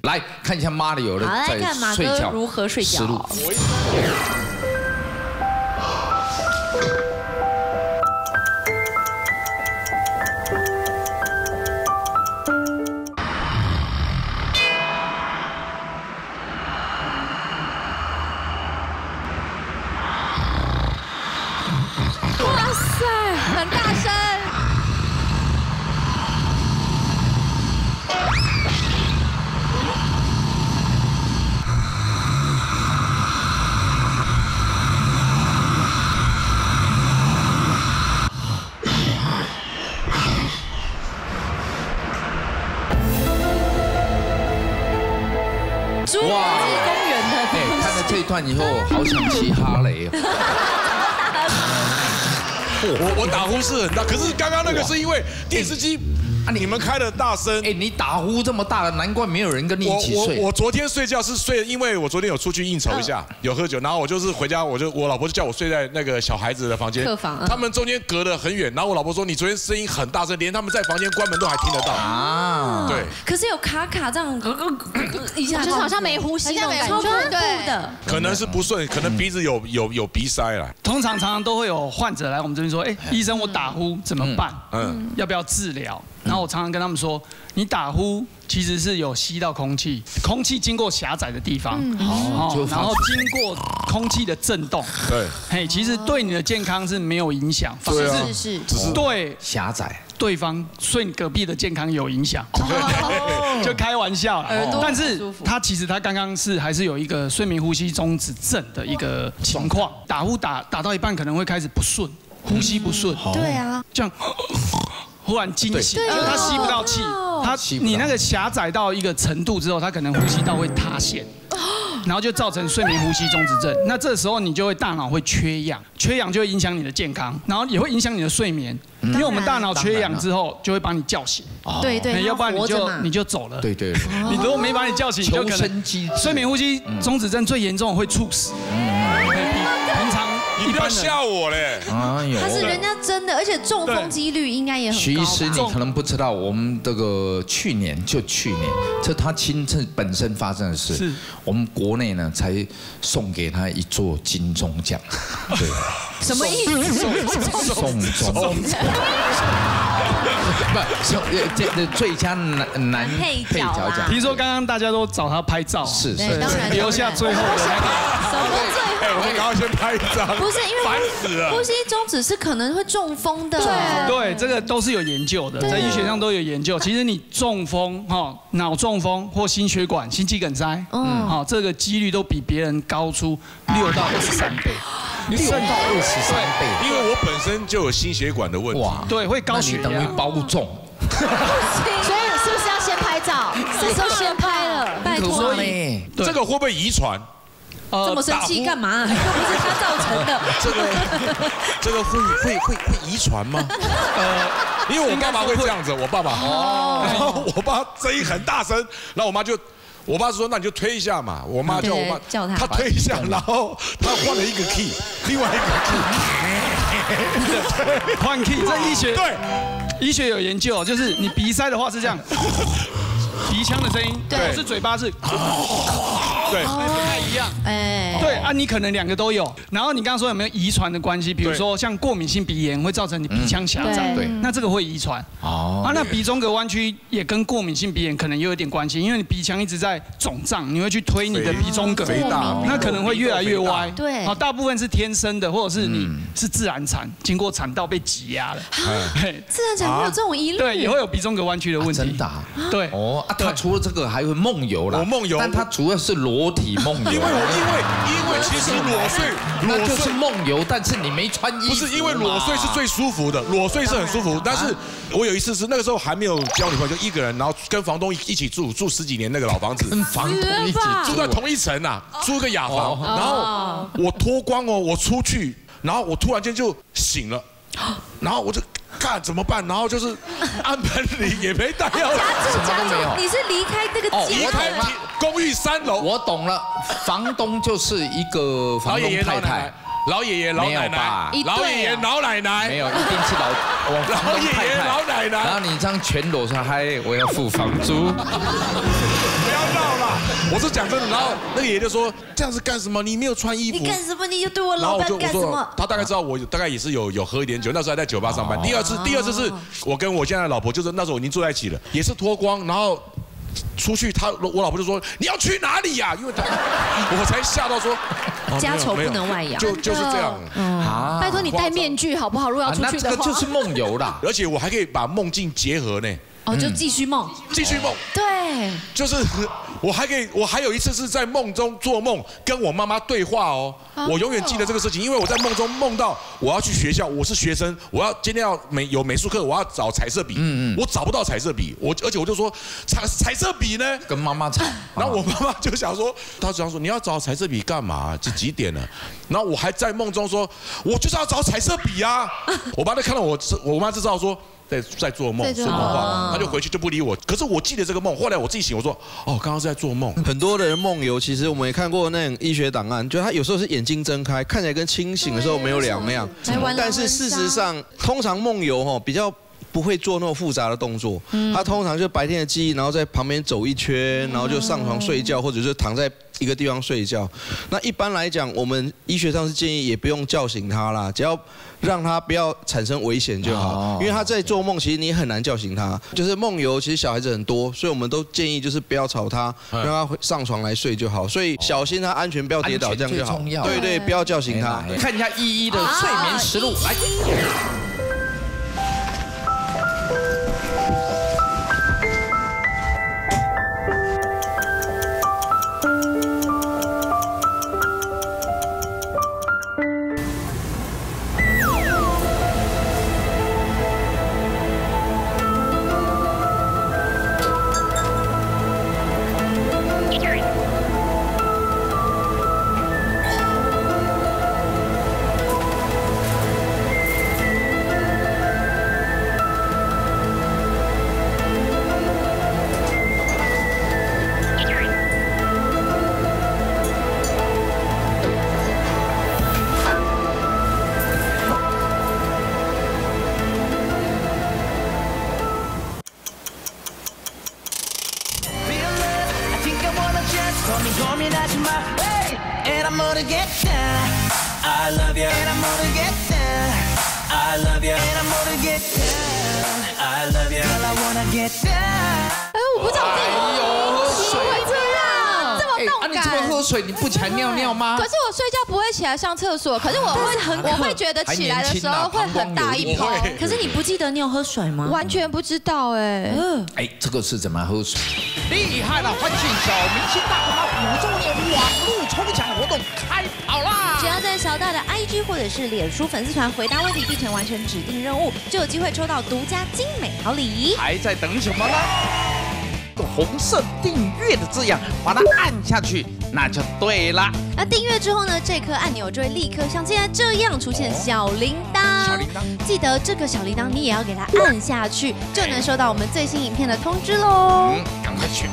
来看一下马里奥的在睡觉如何睡觉。哇塞，很大声。 侏罗纪公园的，看了这一段以后，好想骑哈雷哦。我打呼是很大，可是刚刚那个是因为电视机。 你们开的大声，哎，你打呼这么大了，难怪没有人跟你一起睡。我昨天睡觉是睡，因为我昨天有出去应酬一下，有喝酒，然后我就是回家，我老婆就叫我睡在那个小孩子的房间，客房。他们中间隔得很远，然后我老婆说你昨天声音很大声，连他们在房间关门都还听得到啊。对。可是有卡这样一下，就是好像没呼吸那种感觉，超恐怖的。可能是不顺，可能鼻子有鼻塞了。通常都会有患者来我们这边说，哎，医生我打呼怎么办？要不要治疗？ 然后我常常跟他们说，你打呼其实是有吸到空气，空气经过狭窄的地方，然后经过空气的震动，对，嘿，其实对你的健康是没有影响，反而是只是对狭窄，对方睡隔壁的健康有影响，就开玩笑啦。但是他其实他刚刚还是有一个睡眠呼吸中止症的一个情况，打呼打到一半可能会开始不顺，呼吸不顺，对啊，这样。 忽然惊醒，因为他吸不到气，你那个狭窄到一个程度之后，他可能呼吸道会塌陷，然后就造成睡眠呼吸中止症。那这时候你就会大脑会缺氧，缺氧就会影响你的健康，然后也会影响你的睡眠，因为我们大脑缺氧之后就会把你叫醒，对，要不然你就走了。对，你如果没把你叫醒，就可能睡眠呼吸中止症最严重会猝死。平常。 你不要吓我嘞！哎呦，他是人家真的，而且中风几率应该也很高。徐医师，你可能不知道，我们这个去年，这他亲自本身发生的事，是我们国内呢才送给他一座金钟奖，对，什么意思？送钟。 不，这最佳男配角奖。听说刚刚大家都找他拍照，是，留下最后的那个。什么最后？我们赶快先拍一张。不是因为烦死了，呼吸中止是可能会中风的。对，这个都是有研究的，在医学上都有研究。其实你中风脑中风或心血管、心肌梗塞，这个几率都比别人高出6到23倍。 6到23倍，因为我本身就有心血管的问题，对，会高血压，等于包中。所以是不是要先拍照？这时候先拍了，拜托你。这个会不会遗传？这么生气干嘛？又不是他造成的。这个会遗传吗？因为我爸爸会这样子，我爸爸然后我爸声音很大声，然后我爸说：“那你就推一下嘛。”我妈叫我爸叫他推一下，然后他换了一个 key， 另外一个 key， 换 key。这对医学有研究，就是你鼻塞的话是这样，鼻腔的声音，对，是嘴巴是，对，不太一样。对啊，你可能2个都有。然后你刚刚说有没有遗传的关系？比如说像过敏性鼻炎会造成你鼻腔狭窄，对，那这个会遗传。那鼻中隔弯曲也跟过敏性鼻炎可能也有点关系，因为你鼻腔一直在肿胀，你会去推你的鼻中隔，那可能会越来越歪。对，大部分是天生的，或者是你是自然产，经过产道被挤压了。自然产会有这种疑虑？对，也会有鼻中隔弯曲的问题。真的？对。他除了这个还会梦游啦。我梦游，但他主要是裸体梦游。因为其实裸睡就是梦游，但是你没穿衣服。不是因为裸睡是最舒服的，裸睡是很舒服。但是我有一次是那个时候还没有交女朋友，就一个人，然后跟房东一起住10几年那个老房子，跟房东一起住在同一层啊，租个雅房。然后我脱光我出去，然后我突然间就醒了，然后我就。看怎么办？然后就是按门铃也没带钥匙，什么都没有。你是离开这个离开公寓3楼。我懂了，房东就是一个房东太太。老爷爷、老奶奶，老爷爷、老奶奶，没有，一定是老爷爷、老奶奶。然后你这样全裸说：“嗨，我要付房租。”不要闹了。我是讲真的。然后那个爷爷就说这样子干什么？你没有穿衣服。你干什么？你又对我老板干什么？他大概知道我大概也是有喝一点酒，那时候还在酒吧上班。第二次是我跟我现在的老婆，就是那时候我已经住在一起了，也是脱光，然后。出去，我老婆就说你要去哪里呀？因为我才吓到说，家丑不能外扬，就是这样。啊，拜托你戴面具好不好？如果要出去的话，那这个就是梦游啦。而且我还可以把梦境结合呢。哦，就继续梦，继续梦。对，就是我还有一次是在梦中做梦，跟我妈妈对话哦。我永远记得这个事情，因为我在梦中梦到我要去学校，我是学生，今天要有美术课，我要找彩色笔，我找不到彩色笔，而且我就说彩色笔呢？跟妈妈吵，然后我妈妈就想说，她想说你要找彩色笔干嘛？这几点了？然后我还在梦中说，我就是要找彩色笔啊！我妈就看到我妈就知道说。在做梦，说梦话，他就回去就不理我。可是我记得这个梦，后来我自己醒，我说哦，刚刚是在做梦。很多的人梦游，其实我们也看过那种医学档案，就他有时候是眼睛睁开，看起来跟清醒的时候没有两样。但是事实上，通常梦游比较不会做那种复杂的动作，他通常就白天的记忆，然后在旁边走一圈，然后就上床睡觉，或者是躺在一个地方睡觉。那一般来讲，我们医学上是建议也不用叫醒他啦，只要让他不要产生危险就好。因为他在做梦，其实你很难叫醒他。就是梦游，其实小孩子很多，所以我们都建议就是不要吵他，让他上床来睡就好。所以小心他安全，不要跌倒，这样就好。对对，不要叫醒他。看一下依依的睡眠实录，来。我不知道水会这样，这么动感。你这么喝水，你不起来尿尿吗？可是我睡觉不会起来上厕所，可是我会觉得起来的时候会很大一泡。可是你不记得你有喝水吗？完全不知道哎。这个是怎么喝水？厉害了！欢庆小明星大红猫5周年网络抽奖活动开跑啦！只要在小大的 IG 或者是脸书粉丝团回答问题，并且完成指定任务，就有机会抽到独家精美好礼。还在等什么呢？红色订阅的字样，把它按下去，那就对了。那订阅之后呢，这颗按钮就会立刻像现在这样出现小铃铛。小铃铛，记得这个小铃铛你也要给它按下去，就能收到我们最新影片的通知喽。赶快去。